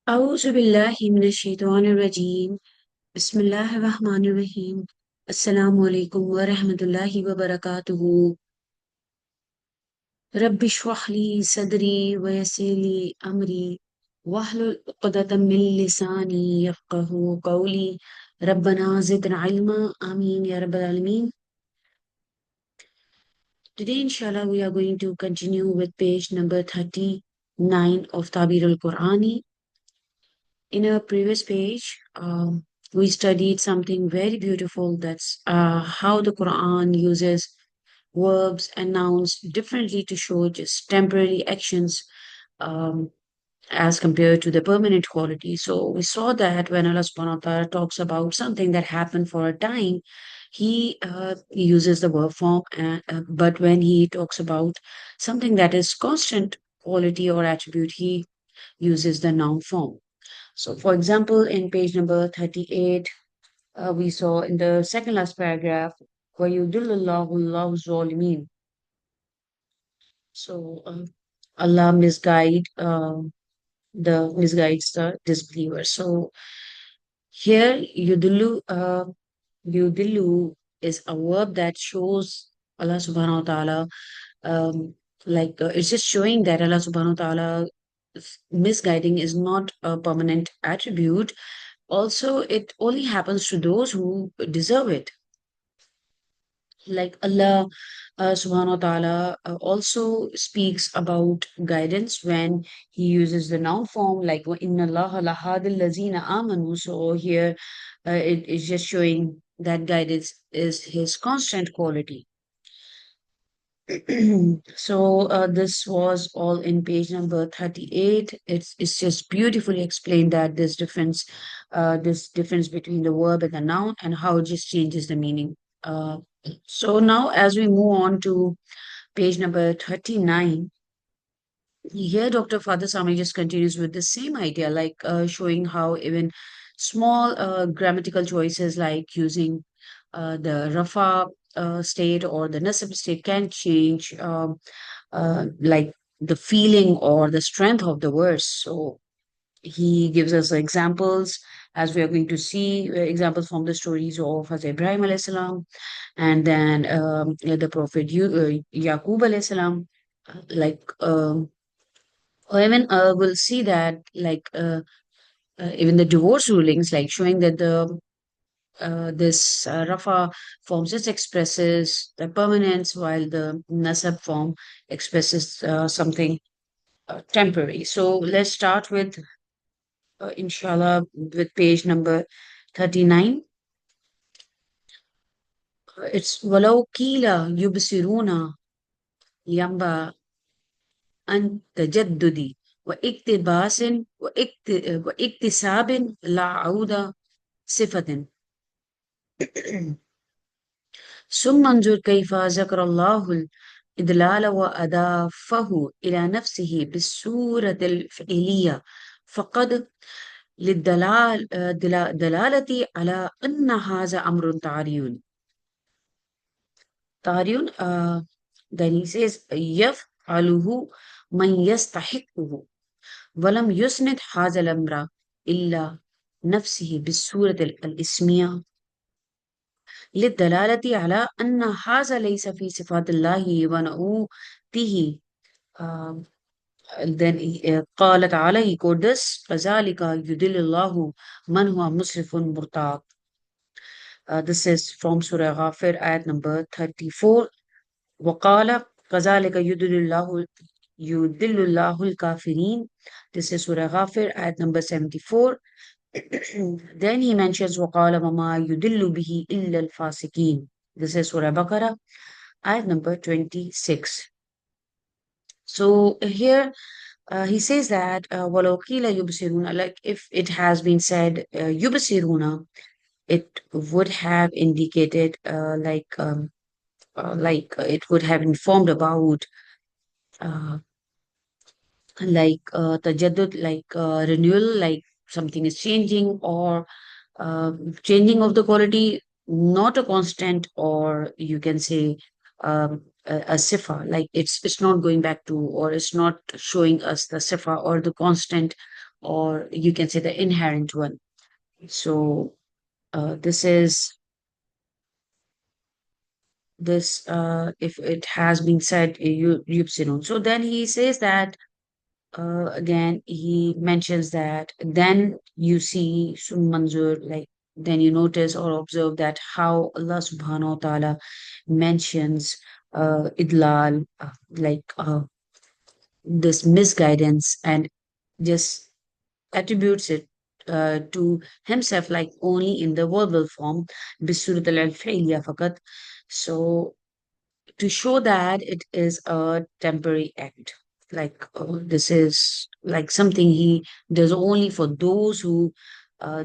أعوذ بالله من الشيطان الرجيم بسم الله الرحمن الرحيم السلام عليكم ورحمة الله وبركاته رب اشرح لي صدري ويسر لي أمري واحلل عقدة من لساني يفقه قولي ربنا زدنا علما آمين يا رب العالمين. Today inshallah we are going to continue with page number 39 of Tabir al-Qur'ani. In our previous page, we studied something very beautiful. That's how the Quran uses verbs and nouns differently to show just temporary actions um, as compared to the permanent quality. So we saw that when Allah subhanahu wa ta'ala talks about something that happened for a time, he uses the verb form, but when he talks about something that is constant quality or attribute, he uses the noun form. So, for example, in page number 38, we saw in the second last paragraph, وَيُضِلُّ اللَّهُ اللَّهُ الظَّالِمِينَ. So, Allah misguides the disbeliever. So, here, yudillu is a verb that shows Allah subhanahu wa ta'ala, it's just showing that Allah subhanahu wa ta'ala misguiding is not a permanent attribute. Also, it only happens to those who deserve it. Like Allah subhanahu wa ta'ala also speaks about guidance when he uses the noun form, like inna Allah lahadil lazina amanu. So here it is just showing that guidance is his constant quality. So this was all in page number 38. It's just beautifully explained that this difference between the verb and the noun and how it just changes the meaning. So now as we move on to page number 39, here Dr. Father Sami just continues with the same idea, like showing how even small grammatical choices like using the Rafa state or the Nasab state can change like the feeling or the strength of the verse. So he gives us examples, as we are going to see examples from the stories of Hazrat Ibrahim alayhi salam, and then the Prophet Yaqub alayhi salam. Like or even we'll see that even the divorce rulings, like showing that the this Rafa form just expresses the permanence, while the Nasab form expresses something temporary. So let's start with, inshallah, with page number 39. It's walau kila yubsiruna yamba an tajaddudi wa iktibasin wa iktisabin la auda sifatin. ثم انظر كيف ذكر الله الإدلال وأضافه إلى نفسه بالصورة الفعلية فقد دلالة على أن هذا أمر طارئ. Then he says يفعله من يستحقه ولم يسند هذا الأمر إلا نفسه بالصورة الإسمية للدلالة على أن هذا ليس في صفات الله ونعوته. آه، قال تعالى, he quote this, فذلك يدل الله من هو مسرف مرتاب. This is from Surah Ghafir, ayat number 34. وقال كذلك يدل الله الكافرين. This is Surah Ghafir, ayat number 74. Then he mentions وقال وما يدل به إلا الفاسقين. This is Surah Baqarah, ayat number 26. So here he says that وَلَوْ قِيلَ يُبْصِرُونَ, like if it has been said يُبْصِرُونَ, it would have indicated it would have informed about uh, tajaddud, renewal, like something is changing, or changing of the quality, not a constant, or you can say a sifa, like it's not going back to, or it's not showing us the sifa or the constant or you can say the inherent one. So this is this if it has been said yubsirun. So then he says that again he mentions that then you see manzur, like then you notice or observe that how Allah subhanahu wa ta'ala mentions idlal, this misguidance, and just attributes it to himself, like only in the verbal form, بِالسُّورَةِ الْفِعْلِيَّة فقط. So to show that it is a temporary act, like this is like something he does only for those who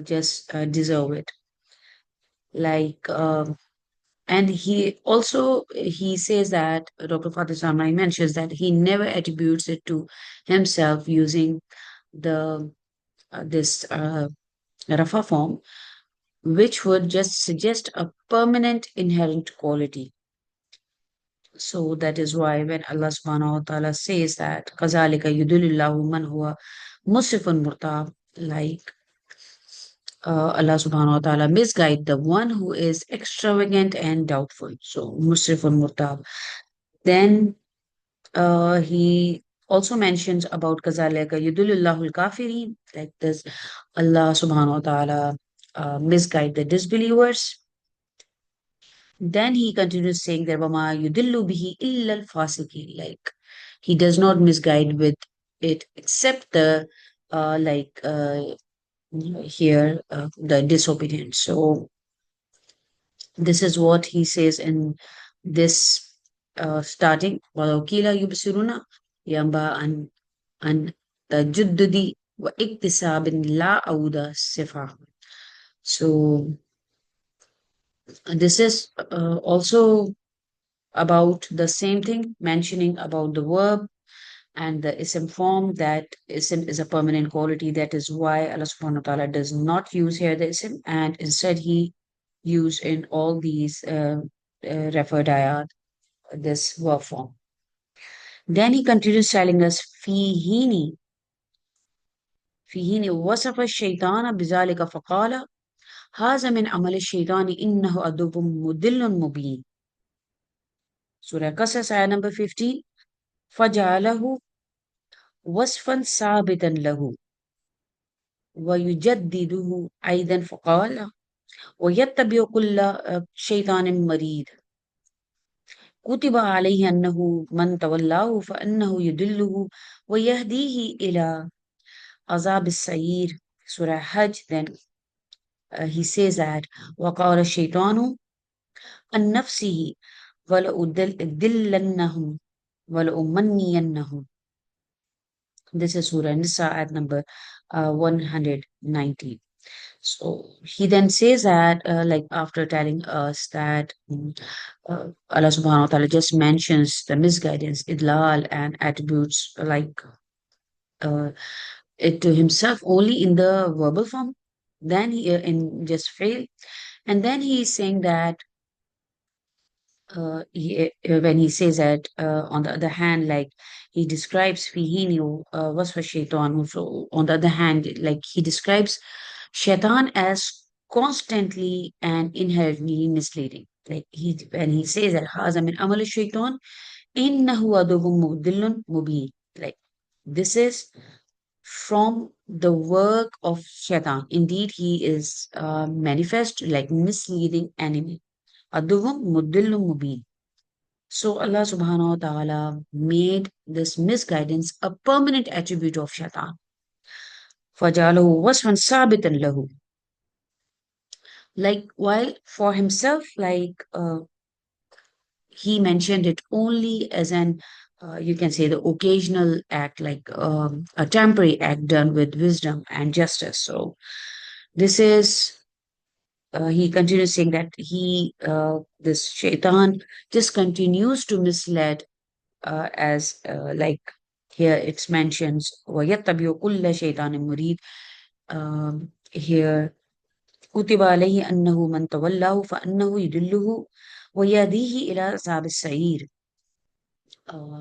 just deserve it. Like, and he also he says that Dr. Fatih Samrai mentions that he never attributes it to himself using the this Rafa form, which would just suggest a permanent inherent quality. So that is why when Allah subhanahu wa ta'ala says that كَذَلِكَ يُدُلِّ اللَّهُ مَنْ هُوَ مُسْرِفٌ مُرْتَابٌ, like Allah subhanahu wa ta'ala misguide the one who is extravagant and doubtful. So musrifun murtab. Then he also mentions about kazalika yudulillahu al-kafirin, like this Allah subhanahu wa ta'ala misguide the disbelievers. Then he continues saying that wama yudillu bihi illa al-fasiqin, like he does not misguide with it except the like here the disobedient. So this is what he says in this starting. وَلَوْ يُبْصِرُونَ يَنبَغِي أَنْ تَجَدُّدِ وَاكْتِسَابٍ لَا أَوْدَ صِفَةٍ. So this is also about the same thing, mentioning about the verb and the ism form, that ism is a permanent quality. That is why Allah subhanahu wa ta'ala does not use here the ism, and instead he use in all these referred ayat this verb form. Then he continues telling us في حين وصف الشيطان بذلك فقال هذا من عمل الشيطان إنه عدو مضل مبين. Surah Qasas ayah number 15. فجعله وصفا ثابتا له ويجدده أيضا فقال ويتبع كل شيطان مريد كتب عليه أنه من تولاه فأنه يدله ويهديه إلى عذاب السعير. Surah Hajj. Then he says that وقال الشيطان عن نفسه ولأدلنهم ولأمنينهم. This is Surah Nisa at number 190. So he then says that, like after telling us that Allah subhanahu wa ta'ala just mentions the misguidance, idlal, and attributes like uh, it to himself only in the verbal form, then he in just fail. And then he is saying that when he says that on the other hand, like he describes fihini was for shaitan. So on the other hand, like he describes shaitan as constantly and inherently misleading. Like he when he says that haza min amal shaitan innahu aduwwun mudillun mubin. Like this is from the work of shaitan. Indeed, he is manifest like misleading enemy. Aduwwun mudillun mubin. So Allah subhanahu wa ta'ala made this misguidance a permanent attribute of shaitan. فَجَعَلَهُ وَصْفًا ثَابِتًا لَهُ. Like while for himself, like he mentioned it only as an you can say the occasional act, like a temporary act done with wisdom and justice. So this is he continues saying that this shaitan just continues to mislead as like here it's mentions وَيَتَّبِعُ كُلَّ شَيْطَانٍ مُرِيدٍ. Here كُتِبَ عَلَيْهِ أَنَّهُ مَنْ تَوَلَّاهُ فَأَنَّهُ يُدِلُّهُ وَيَهْدِيهِ إِلَى عَذَابِ السَّعِيرِ.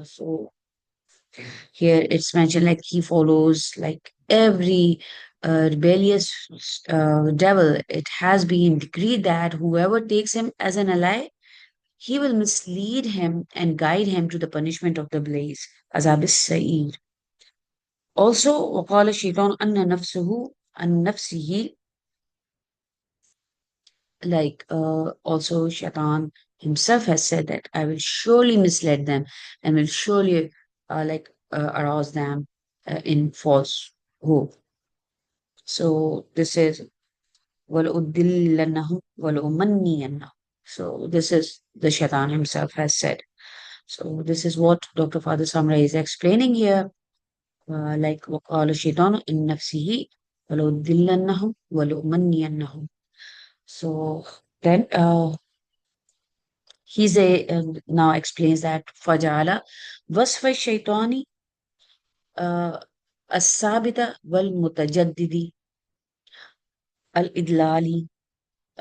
So here it's mentioned like he follows like every rebellious devil, it has been decreed that whoever takes him as an ally, he will mislead him and guide him to the punishment of the blaze, Azab Sa'ir. Also, وقال الشيطان أن نفسه عن نفسه, like also Shaitan himself has said that I will surely mislead them and will surely arouse them in false hope. So this is وَلَأُضِلَّنَّهُمْ وَلَأُمَنِّيَنَّهُمْ. So this is the Shaitan himself has said. So this is what Dr. Father Samra is explaining here. Like وَقَالَ الشَّيْطَانُ إِنْ نَفْسِهِ وَلَأُضِلَّنَّهُمْ وَلَأُمَنِّيَنَّهُمْ. So then now explains that فَجَعَلَ وَصْفَ الشَّيْطَانِ الثابت والمتجدد الإدلالي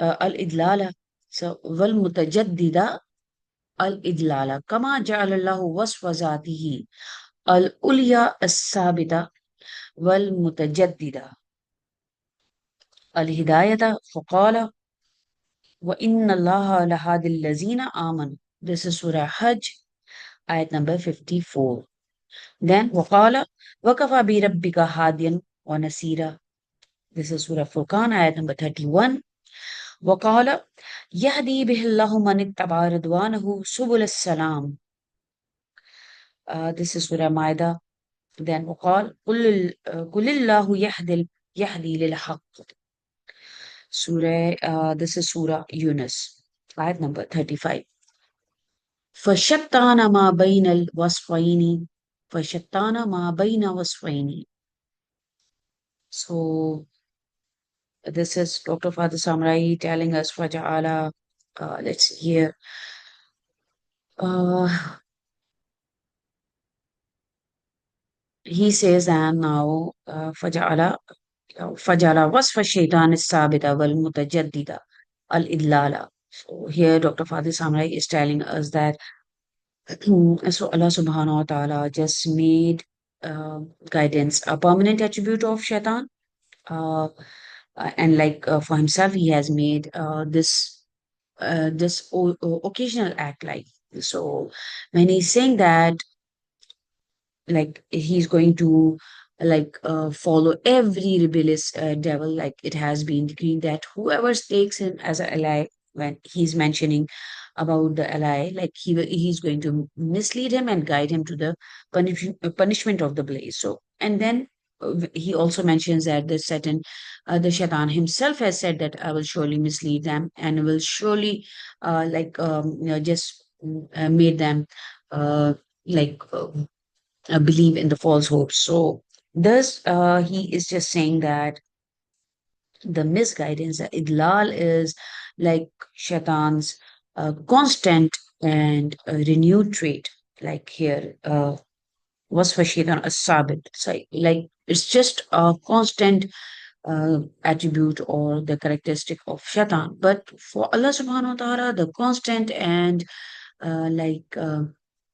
الإدلال والمتجدد الإدلال كما جعل الله وصف ذاته العليا الثابتة والمتجددة الهداية فقال وإن الله لهادي الذين آمنوا. This is Surah Hajj, ayat number 54. Then وقال وكفى بربك هاديا ونسيرا. This is Surah Furqan, ayat number 31. وقال يهدي به الله من اتبع رضوانه سبل السلام. This is Surah Maida. Then وقال قل الله يهدي للحق. This is Surah Yunus, ayat number 35. فشتان ما بين الوصفين فشتان ما بين وصفين. So this is Dr. Father Samrai telling us Faja'ala. Let's see here. He says, and now فجعل وصف الشيطان الثابت والمتجدد الإدلال. So here Dr. Father Samrai is telling us that so Allah subhanahu wa ta'ala just made guidance a permanent attribute of shaitan. Uh, and for himself, he has made this occasional act, like so when he's saying that like he's going to follow every rebellious devil, like it has been decreed that whoever takes him as an ally, when he's mentioning about the ally, like he's going to mislead him and guide him to the punishment of the blaze. So and then he also mentions that the shaitan himself has said that I will surely mislead them and will surely just made them uh, like uh, believe in the false hopes. So, thus, he is just saying that the misguidance, the idlal, is like shaitan's constant and renewed trait. Like here, was for shaitan a sabit. So, like it's just a constant attribute or the characteristic of shaitan. But for Allah subhanahu wa ta'ala, the constant and a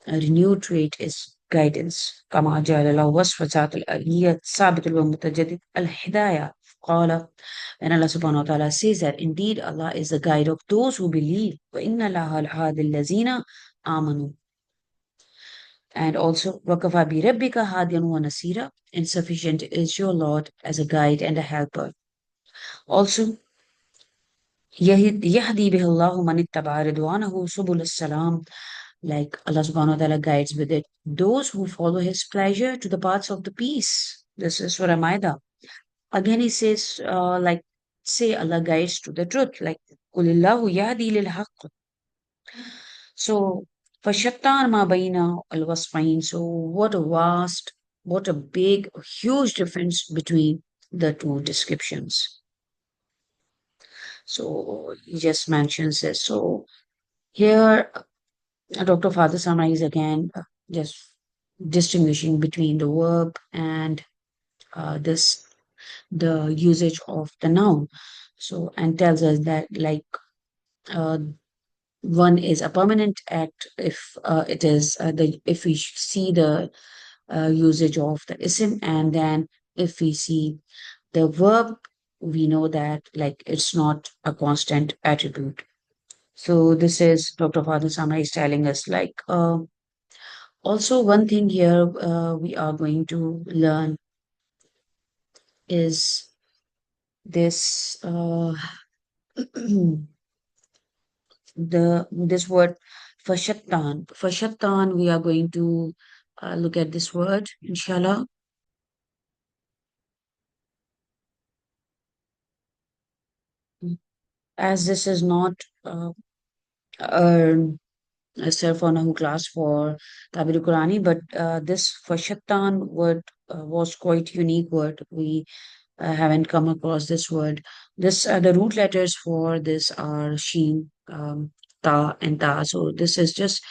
renewed trait is guidance. كما جعل له وصف ذات الآلية الثابت والمتجدد الهداية. قال, and Allah subhanahu wa ta'ala says that indeed Allah is the guide of those who believe. وَإِنَّ اللَّهَ لَهَادِ الَّذِينَ آمَنُوا. And also, وَكَفَى بِرَبِّكَ هَادِيًا وَنَصِيرًا. Insufficient is your Lord as a guide and a helper. Also, يهدي به الله من اتبع رضوانه سبل السلام. Like Allah subhanahu wa ta'ala guides with it those who follow his pleasure to the paths of the peace. This is Surah Maida. Again, he says, say Allah guides to the truth, like Qulillahu yahdi lil haqq. So, fashattan ma baina al wasfain. So, what a big, huge difference between the two descriptions. So, he just mentions this. So, here Dr. Father Sama is again just distinguishing between the verb and the usage of the noun. So, and tells us that uh, one is a permanent act if if we see the usage of the isim, and then if we see the verb, we know that like it's not a constant attribute. So this is Dr. Father Sama is telling us like also one thing here we are going to learn is this the this word fashattan. Fashattan, we are going to look at this word, inshallah. As this is not a, a self-honoring class for Tabir Qurani, but this fashattan word was quite unique word. We haven't come across this word. This the root letters for this are sheen, ta, and ta. So this is just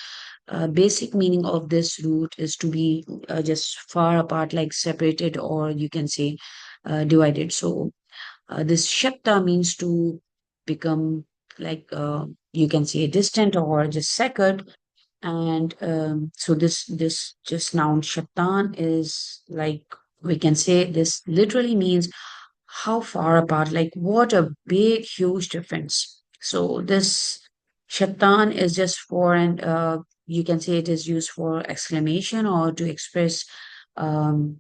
basic meaning of this root is to be just far apart, like separated, or you can say divided. So this shatta means to become like you can say distant or just second. And so this just noun shaitan is like we can say this literally means how far apart, like what a big, huge difference. So this shaitan is just for and you can say it is used for exclamation or to express um,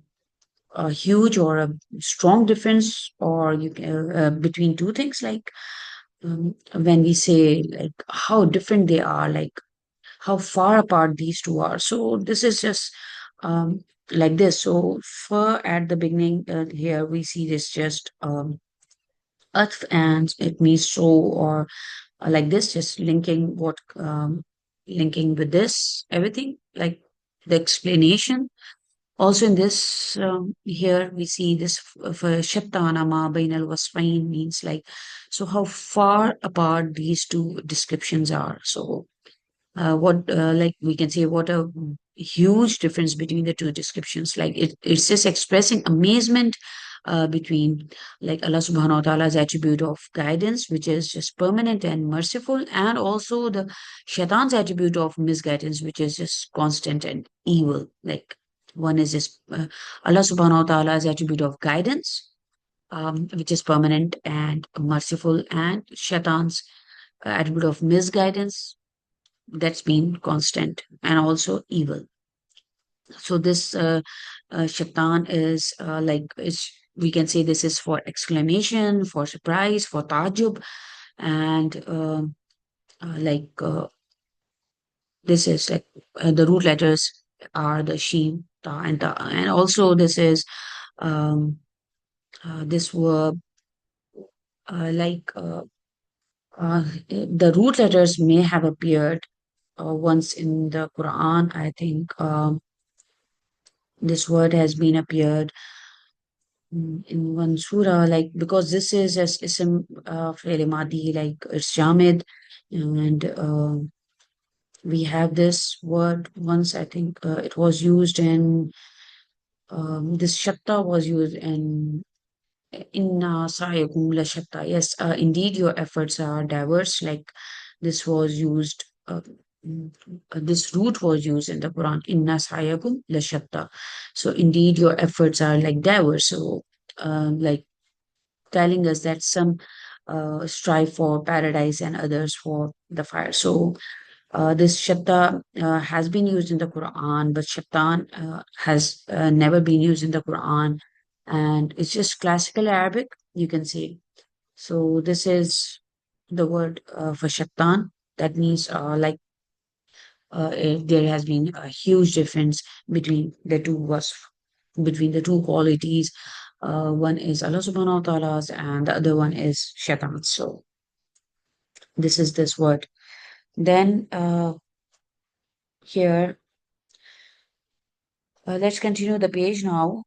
a huge or a strong difference, or you can, between two things like when we say like how different they are, like how far apart these two are. So this is just like this. So for at the beginning here we see this just earth, and it means so or like this, just linking what linking with this everything like the explanation. Also in this here we see this for shattana ma bain al wasfain means like so how far apart these two descriptions are. So what like we can say what a huge difference between the two descriptions, like it's just expressing amazement between like Allah subhanahu wa ta'ala's attribute of guidance, which is just permanent and merciful, and also the shaitan's attribute of misguidance, which is just constant and evil. Like one is just Allah subhanahu wa ta'ala's attribute of guidance, which is permanent and merciful, and shaitan's attribute of misguidance, that's been constant and also evil. So this shaitan is like it's we can say this is for exclamation, for surprise, for tajub, and like this is like the root letters are the sheen, ta, and ta, and also this is um, this verb like the root letters may have appeared once in the Quran. I think this word has been appeared in one surah, like because this is as ism fi'l madi, like it's jamid, and we have this word once. I think it was used in this shatta was used in inna sa'yakum la shatta. Yes, indeed, your efforts are diverse. Like this was used. This root was used in the Quran. Inna sa'yakum la shatta. So indeed, your efforts are like diverse. So, like telling us that some strive for paradise and others for the fire. So this shatta has been used in the Quran, but shaitan has never been used in the Quran, and it's just classical Arabic, you can say. So this is the word for shaitan. That means like there has been a huge difference between the two wasf, between the two qualities. One is Allah subhanahu wa ta'ala's and the other one is shaitan. So this is this word. Then here, let's continue the page now.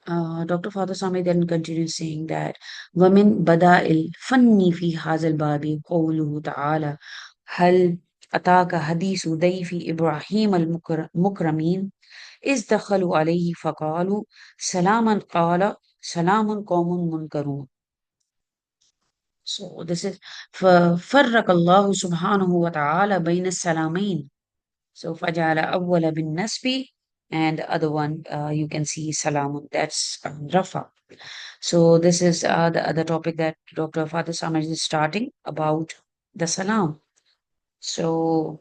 Dr. Father Sami then continues saying that وَمِن بَدَائِ الْفَنِّ فِي هَذَا الْبَابِ قَوْلُهُ تَعَالَى هل أتاك حديث ضيف إبراهيم المكرمين إذ دخلوا عليه فقالوا سلاما قال سلام قوم منكرون. So this is ففرق الله سبحانه وتعالى بين السلامين. So فجعل أول بالنسب and the other one you can see salamun. That's rafa. So this is the other topic that Dr. Fatih Samaj is starting about the salam. So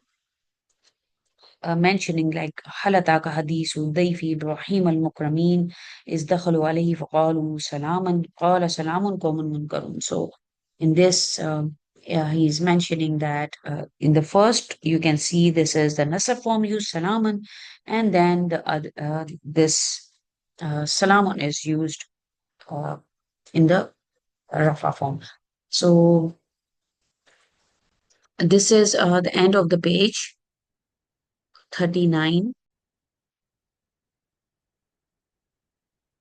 mentioning like هل أتاك حديث ضيف إبراهيم المكرمين إذ دخلوا عليه فقالوا سلاما قال سلام قوم منكرون. So in this he's mentioning that in the first you can see this is the nasab form used salaman, and then this salamun is used uh, in the rafa form. So this is the end of the page 39.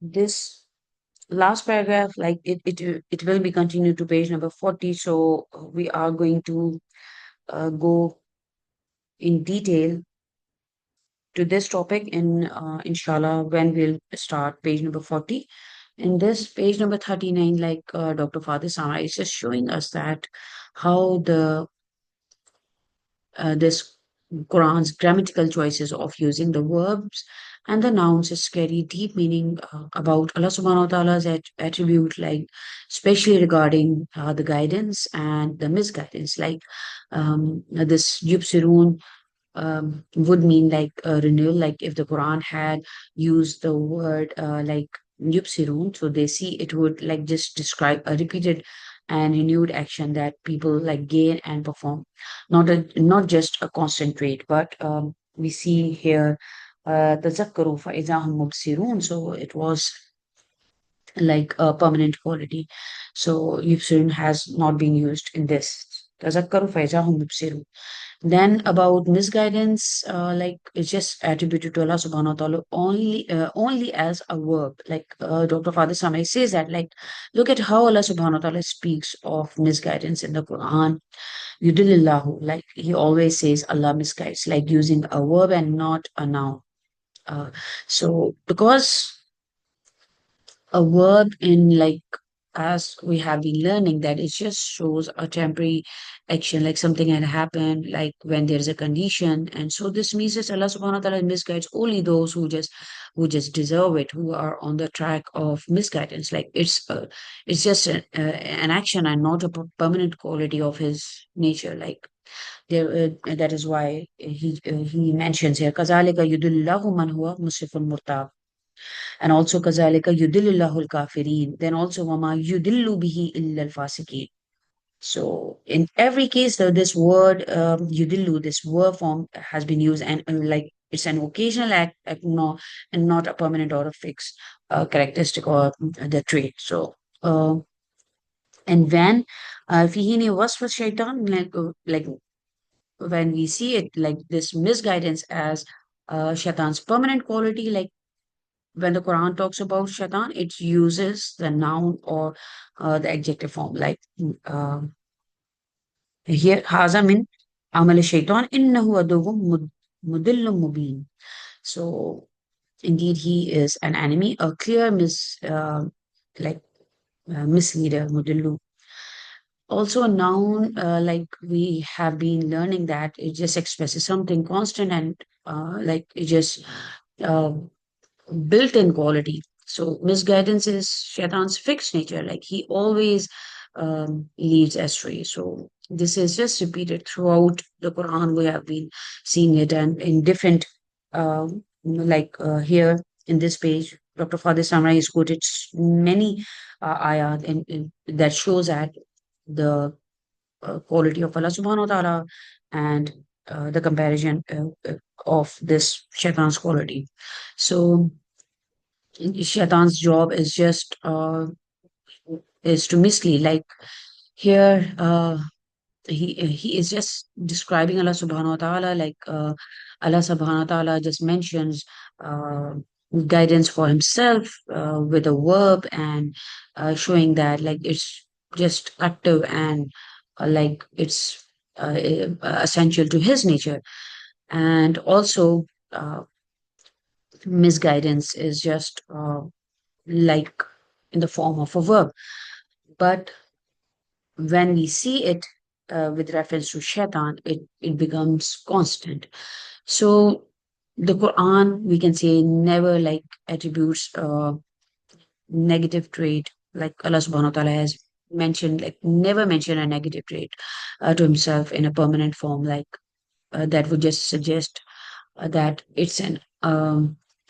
This last paragraph, like it will be continued to page number 40. So we are going to go in detail to this topic in inshallah when we'll start page number 40. In this page number 39, like Dr. Father Sama is just showing us that how the this Quran's grammatical choices of using the verbs and the nouns is carry deep meaning about Allah subhanahu wa ta'ala's attribute, like especially regarding the guidance and the misguidance. Like this Yubsirun would mean like a renewal. Like if the Quran had used the word like yubsirun, so they see it would like just describe a repeated and renewed action that people like gain and perform, not just a constant trait. But we see here تذكروا فإذا هم مبصرون. So it was like a permanent quality. So yubsirun has not been used in this. تذكروا فإذا هم مبصرون. Then about misguidance, like it's just attributed to Allah subhanahu wa ta'ala only as a verb. Like Dr. Father Samai says that, like, look at how Allah subhanahu wa ta'ala speaks of misguidance in the Quran. Yudilillahu, like he always says Allah misguides, like using a verb and not a noun. So because a verb in like as we have been learning that it just shows a temporary action, like something had happened, like when there's a condition. And so this means that Allah subhanahu wa ta'ala misguides only those who just deserve it, who are on the track of misguidance. Like it's just an action and not a permanent quality of his nature. Like there that is why he mentions here kazalika yudillahu man huwa musrifun murtab, and also kazalika yudillillahu al-kafirin. Then also wama yudillu bihi illa al-fasiqin. So in every case, this word yudillu, this verb form has been used, and like it's an occasional act no, and not a permanent or a fixed characteristic or the trait. So and when fihini was for shaitan, like when we see it like this misguidance as shaitan's permanent quality, like when the Quran talks about shaitan, it uses the noun or the adjective form. Like here, haza min amal shaitan innahu aduwwun mudillun mubin. So indeed, he is an enemy, a clear like misleader, mudillu. Also, a noun, like we have been learning that it just expresses something constant and like it just uh, built-in quality. So misguidance is Shaitan's fixed nature. Like he always leads astray. So this is just repeated throughout the Quran. We have been seeing it, and in different, like here in this page, Dr. Father Samra has quoted many ayat that shows that the quality of Allah Subhanahu wa Taala and the comparison of this Shaitan's quality. So Shaitan's job is just is to mislead. Like here, he is just describing Allah Subhanahu wa Taala. Like Allah Subhanahu wa Taala just mentions guidance for Himself with a verb and showing that like it's just active and like it's essential to His nature. And also, misguidance is just like in the form of a verb. But when we see it with reference to shaitan, it becomes constant. So The Quran, we can say, never like attributes negative trait, like Allah subhanahu wa ta'ala has mentioned, like never mention a negative trait to himself in a permanent form, like that would just suggest that it's an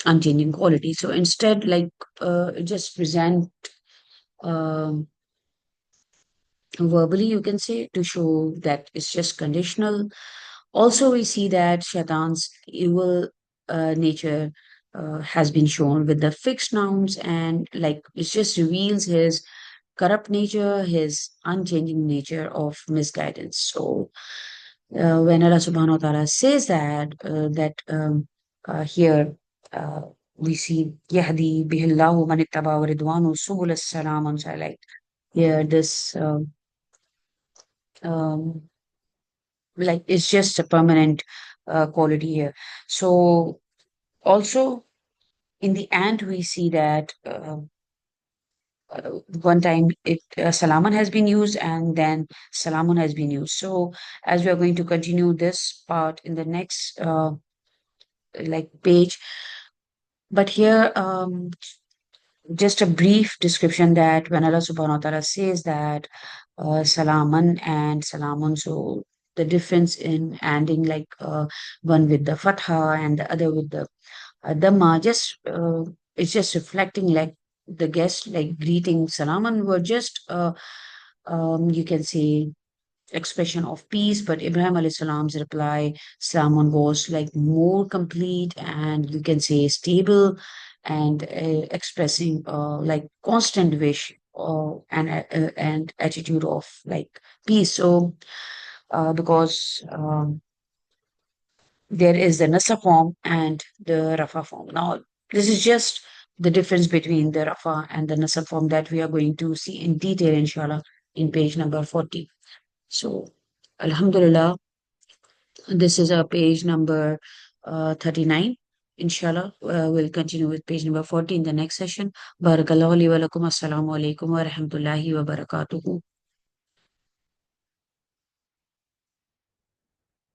unchanging quality. So instead, like it just present um, verbally, you can say, to show that it's just conditional. Also, we see that Shaitan's evil nature has been shown with the fixed nouns, and like it just reveals his corrupt nature, his unchanging nature of misguidance. So, when Allah Subhanahu wa Taala says that, here we see Yahdi bihillahu man ittaba wa ridwanu subul as-salam, and so like here this um, like it's just a permanent quality here. So also in the end we see that one time it salaman has been used and then salamun has been used. So as we are going to continue this part in the next like page, but here just a brief description that when Allah subhanahu wa ta'ala says that salaman and salamun, so the difference in ending like one with the fatha and the other with the dhamma, just it's just reflecting like the guest like greeting salaman were just you can say expression of peace, but Ibrahim alayhi salam's reply, Salaman, was like more complete and you can say stable and expressing like constant wish and attitude of like peace. So because there is the Nasa form and the Rafa form. Now, this is just the difference between the Rafa and the Nasa form that we are going to see in detail, inshallah, in page number 40. So, Alhamdulillah, this is our page number 39. Inshallah, we'll continue with page number 40 in the next session. Barakallahu li wa lakum. Assalamu alaikum wa rahmatullahi wa barakatuhu.